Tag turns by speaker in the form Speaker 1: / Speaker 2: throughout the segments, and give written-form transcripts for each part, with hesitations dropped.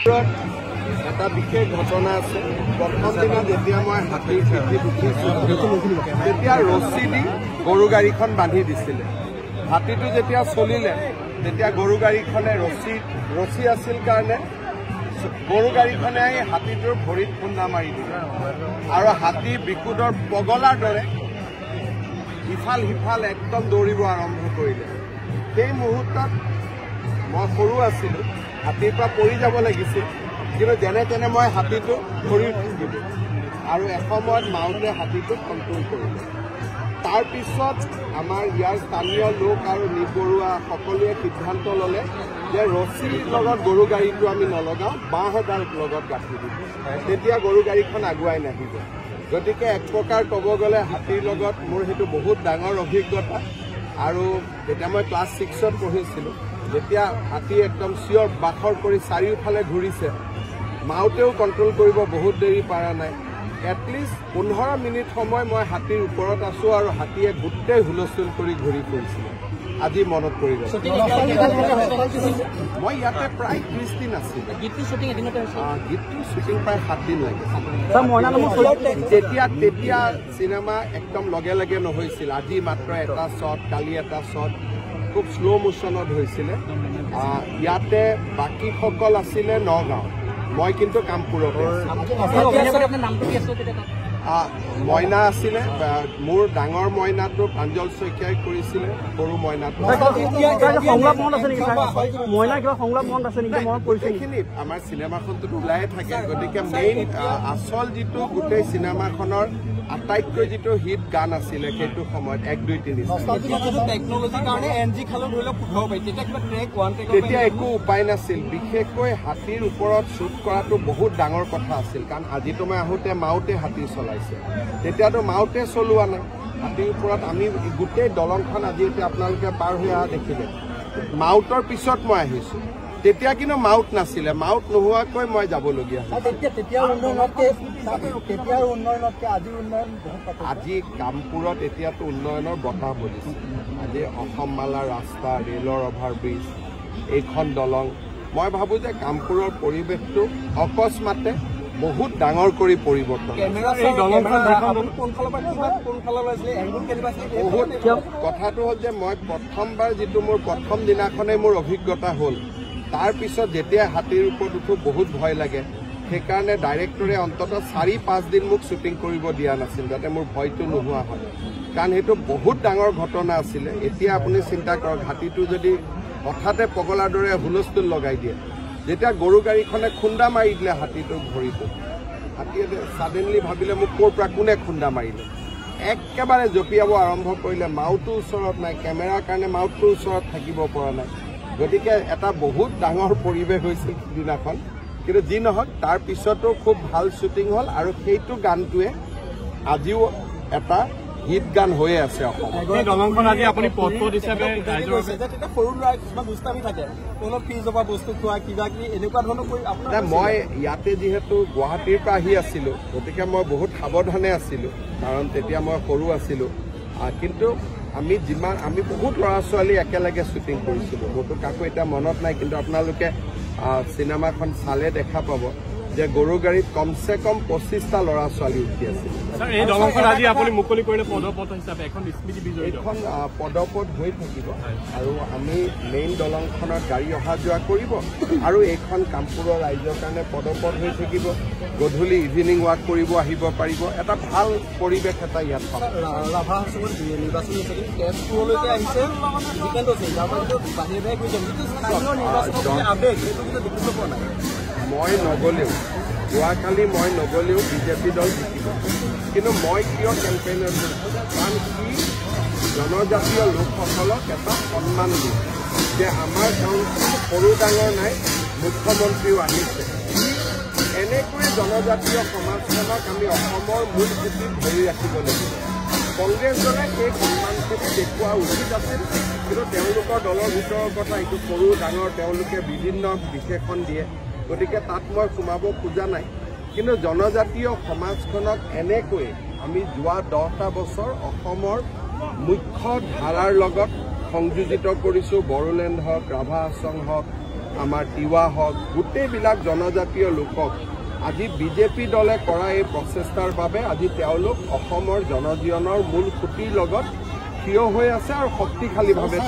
Speaker 1: এটা বিশেষ ঘটনা আছে। প্ৰথম দিনা যেতিয়া মই হাতীৰ পিঠিত উঠিছোঁ তেতিয়া ৰছী দি গৰু গাড়ীখন বান্ধি দিছিলে। হাতীটো যেতিয়া চলিলে তেতিয়া গৰু গাড়ীখনে ৰছী আছিল কাৰণে গৰু গাড়ীখনে আহি হাতীটোৰ ভৰিত খুন্দা মাৰি দিলে আৰু হাতী বিকুদৰ পগলাৰ দৰে ইফাল সিফাল একদম দৌৰিব আৰম্ভ কৰিলে। সেই মুহূৰ্তত মই সৰু আছিলোঁ, হাতীৰ পৰা পৰি যাব লাগিছিল, কিন্তু যেনে তেনে মই হাতীটো ধৰি উঠিছিলোঁ আৰু এসময়ত মাউতে হাতীটোক কণ্ট্ৰল কৰিলে। তাৰপিছত আমাৰ ইয়াৰ স্থানীয় লোক আৰু নিবৰুৱা সকলোৱে সিদ্ধান্ত ল'লে যে ৰছীৰ লগত গৰু গাড়ীটো আমি নলগাওঁ, বাঁহ এডাল লগত গাঁঠি দিম, তেতিয়া গৰু গাড়ীখন আগুৱাই নাহিব। গতিকে এক প্ৰকাৰ ক'ব গ'লে হাতীৰ লগত মোৰ সেইটো বহুত ডাঙৰ অভিজ্ঞতা। আৰু যেতিয়া মই ক্লাছ 6ত পঢ়িছিলোঁ, যেতিয়া হাতী একদম চিঞৰ বাখৰ কৰি চাৰিওফালে ঘূৰিছে, মাউতেও কণ্ট্ৰল কৰিব বহুত দেৰি পৰা নাই। এটলিষ্ট 15 মিনিট সময় মই হাতীৰ ওপৰত আছোঁ আৰু হাতীয়ে গোটেই হুলস্থুল কৰি ঘূৰি ফুৰিছিলে। আজি মনত পৰি গ'ল। মই ইয়াতে প্ৰায় 30 দিন আছিলোঁ। গীতটোৰ শ্বুটিং প্ৰায় 7 দিন লাগিছিল। তেতিয়া চিনেমা একদম লগে লগে নহৈছিল। আজি মাত্ৰ এটা শ্বট, কালি এটা শ্বট খুব শ্ল' মোশ্যনত হৈছিলে। ইয়াতে বাকীসকল আছিলে নগাঁও, মই কিন্তু কামপুৰত। মইনা আছিলে, মোৰ ডাঙৰ মইনাটো প্ৰাঞ্জল শইকীয়াই কৰিছিলে, সৰু মইনাটো গোটেইখিনি আমাৰ চিনেমাখনটো ওলাইয়ে থাকে। গতিকে মেইন আচল যিটো গোটেই চিনেমাখনৰ আটাইতকৈ যিটো হিট গান আছিলে সেইটো সময়ত 1, 2, 3 তেতিয়া একো উপায় নাছিল। বিশেষকৈ হাতীৰ ওপৰত শ্বুট কৰাটো বহুত ডাঙৰ কথা আছিল, কাৰণ আজিতো মই আহোঁতে মাউতে হাতী চলাইছে, তেতিয়াতো মাউতে চলোৱা নাই। হাতীৰ ওপৰত আমি গোটেই দলংখন আজি এতিয়া আপোনালোকে পাৰ হৈ অহা দেখিলে। মাউতৰ পিছত মই আহিছোঁ, তেতিয়া কিন্তু মাউত নাছিলে। মাউত নোহোৱাকৈ মই যাবলগীয়া আজি কামপুৰত এতিয়াতো উন্নয়নৰ বতাহ বলিছে। আজি অসম মালা ৰাস্তা, ৰেলৰ অভাৰব্ৰিজ, এইখন দলং, মই ভাবোঁ যে কামপুৰৰ পৰিৱেশটো অকস্মাতে বহুত ডাঙৰ কৰি পৰিৱৰ্তন। বহুত কথাটো হ'ল যে মই প্ৰথমবাৰ যিটো মোৰ প্ৰথম দিনাখনেই মোৰ অভিজ্ঞতা হ'ল, তাৰপিছত যেতিয়া হাতীৰ ওপৰত উঠো বহুত ভয় লাগে। সেইকাৰণে ডাইৰেক্টৰে অন্ততঃ 4-5 দিন মোক শ্বুটিং কৰিব দিয়া নাছিল, যাতে মোৰ ভয়টো নোহোৱা হয়, কাৰণ সেইটো বহুত ডাঙৰ ঘটনা আছিলে। এতিয়া আপুনি চিন্তা কৰক, হাতীটো যদি হঠাতে পগলাৰ দৰে হুলস্থুল লগাই দিয়ে, যেতিয়া গৰু গাড়ীখনে খুন্দা মাৰি দিলে হাতীটোক ভৰিটো, হাতীয়ে ছাডেনলি ভাবিলে মোক ক'ৰ পৰা কোনে খুন্দা মাৰিলে, একেবাৰে জঁপিয়াব আৰম্ভ কৰিলে। মাউতো ওচৰত নাই, কেমেৰাৰ কাৰণে মাউতটোৰ ওচৰত থাকিব পৰা নাই। গতিকে এটা বহুত ডাঙৰ পৰিৱেশ হৈছিল সিদিনাখন। কিন্তু যি নহওক, তাৰ পিছতো খুব ভাল শ্বুটিং হ'ল আৰু সেইটো গানটোৱে আজিও এটা হিট গান হৈয়ে আছে অসমত। মই ইয়াতে যিহেতু গুৱাহাটীৰ পৰা আহি আছিলোঁ, গতিকে মই বহুত সাৱধানে আছিলোঁ, কাৰণ তেতিয়া মই সৰু আছিলোঁ। কিন্তু আমি বহুত ল'ৰা ছোৱালী একেলগে শ্বুটিং কৰিছিলোঁ। মোৰতো কাকো এতিয়া মনত নাই, কিন্তু আপোনালোকে চিনেমাখন চালে দেখা পাব যে গৰু গাড়ীত কমচে কম 25টা ল'ৰা ছোৱালী উঠি আছিল। এইখন পদপথ হৈ থাকিব আৰু আমি মেইন দলংখনত গাড়ী অহা যোৱা কৰিব আৰু এইখন কামপুৰৰ ৰাইজৰ কাৰণে পদপথ হৈ থাকিব। গধূলি ইভিনিং ৱাক কৰিব আহিব পাৰিব। এটা ভাল পৰিৱেশ এটা ইয়াত পাব। মই নগ'লেও, যোৱাকালি মই নগ'লেও বিজেপি দল জিকিব। কিন্তু মই কিয় কেম্পেইনৰ কৰিছোঁ, কাৰণ কি জনজাতীয় লোকসকলক এটা সন্মান দিয়ে যে আমাৰ গাঁৱত সৰু ডাঙৰ নাই, মুখ্যমন্ত্ৰীও আহিছে। এনেকৈ জনজাতীয় সমাজখনক আমি অসমৰ মূল ভেটিত ধৰি ৰাখিব লাগিব। কংগ্ৰেছ দলে সেই সন্মানখিনি দেখুওৱা উচিত আছিল, কিন্তু তেওঁলোকৰ দলৰ ভিতৰৰ কথা, এইটো সৰু ডাঙৰ তেওঁলোকে বিভিন্ন বিশেষণ দিয়ে, গতিকে তাত মই সোমাব খোজা নাই। কিন্তু জনজাতীয় সমাজখনক এনেকৈ আমি যোৱা 10টা বছৰ অসমৰ মুখ্য ধাৰাৰ লগত সংযোজিত কৰিছোঁ। বড়োলেণ্ড হওক, ৰাভা আছং হওক, আমাৰ তিৱা হওক গোটেইবিলাক জনজাতীয় লোকক আজি বিজেপি দলে কৰা এই প্ৰচেষ্টাৰ বাবে আজি তেওঁলোক অসমৰ জনজীৱনৰ মূল খুঁটিৰ লগত থিয় হৈ আছে আৰু শক্তিশালীভাৱে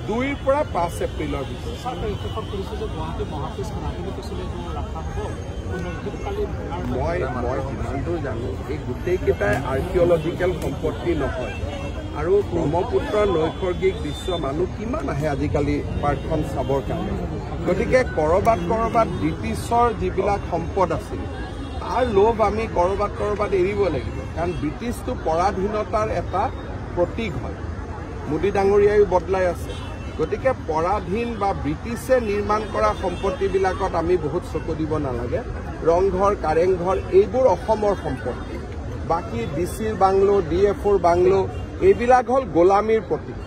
Speaker 1: 2 পৰা 5 এপ্ৰিলৰ মই যিমানটো জানো এই গোটেইকেইটাই আৰ্কিঅলজিকেল সম্পত্তি নহয় আৰু ব্ৰহ্মপুত্ৰ নৈসৰ্গিক দৃশ্য মানুহ কিমান আহে আজিকালি পাৰ্কখন চাবৰ কাৰণে গতিকে কৰবাত ব্ৰিটিছৰ যিবিলাক সম্পদ আছিল তাৰ লোভ আমি কৰবাত এৰিব লাগিব কাৰণ ব্ৰিটিছটো পৰাধীনতাৰ এটা প্ৰতীক হয় মোদী ডাঙৰীয়ায়ো বদলাই আছে গতিকে পৰাধীন বা ব্ৰিটিছে নিৰ্মাণ কৰা সম্পত্তিবিলাকত আমি বহুত চকু দিব নালাগে ৰংঘৰ কাৰেংঘৰ এইবোৰ অসমৰ সম্পত্তি বাকী ডিচিৰ বাংলো DFOৰ বাংলো এইবিলাক হ'ল গোলামীৰ প্ৰতীক